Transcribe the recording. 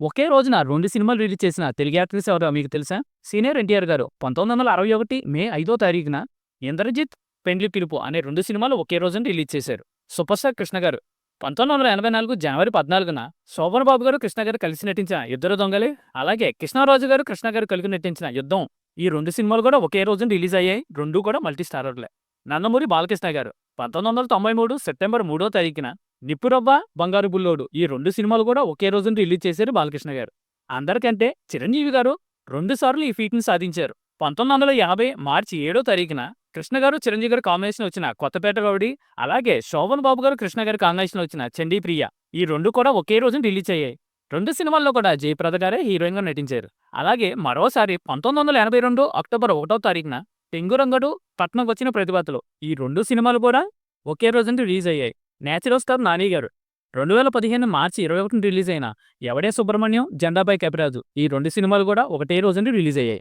ఒకే రోజున 2 సినిమాలు రిలీజ్ చేసిన తెలుగు యాక్ట్రెస్ ఎవరో మీకు తెలుసా? సీనియర్ ఎన్టీఆర్ గారు 1961 మే 5వ తారీఖున 'ఇంద్రజిత్ పెండ్లి పిలుపు' అనే 2 సినిమాలు ఒకే రోజున రిలీజ్ చేశారు. సూపర్ స్టార్ కృష్ణ గారు 1984 జనవరి 14న శోభన్ బాబు గారు, కృష్ణ గారు కలిసి నటించిన 'ఇద్దరు దొంగలే', అలాగే కృష్ణరాజు గారు, కృష్ణ గారు కలిసి నటించిన 'యుద్ధం' ఈ 2 సినిమాలు కూడా ఒకే రోజున రిలీజ్ అయ్యాయి. 2 కూడా మల్టీ స్టారర్లే. నందమూరి బాలకృష్ణ గారు 1993 సెప్టెంబర్ 3వ తారీఖున 'నిప్పురవ్వ బంగారు బుల్లోడు' ఈ 2 సినిమాలు కూడా ఒకే రోజున రిలీజ్ చేశారు బాలకృష్ణ గారు. అందరికంటే చిరంజీవి గారు 2 సార్లు ఈ ఫీట్‌ని సాధించారు. 1950 మార్చి 7వ తారీఖున కృష్ణ గారు, చిరంజీవి గారు కాంబినేషన్ వచ్చిన 'కొత్తపేట రౌడీ', అలాగే శోభన్ బాబు గారు, కృష్ణ గారి కాంబినేషన్ వచ్చిన 'చండీ ప్రియ' ఈ 2 కూడా ఒకే రోజున రిలీజ్ అయ్యాయి. 2 సినిమాల్లో కూడా జయప్రద గారే హీరోయిన్‌గా నటించారు. అలాగే మరోసారి 1982 అక్టోబర్ 1వ తారీఖున 'టెంగురంగడు పట్నంకొచ్చిన వచ్చిన ప్రతిభాతలు' ఈ 2 సినిమాలు కూడా ఒకే రోజున రిలీజ్ అయ్యాయి. నేచురల్ స్టార్ నాని గారు 2015 మార్చి 21న రిలీజ్ అయిన 'ఎవడే సుబ్రహ్మణ్యం జెండాపై కపిరాజు' ఈ 2 సినిమాలు కూడా ఒకటే రోజున రిలీజ్ అయ్యాయి.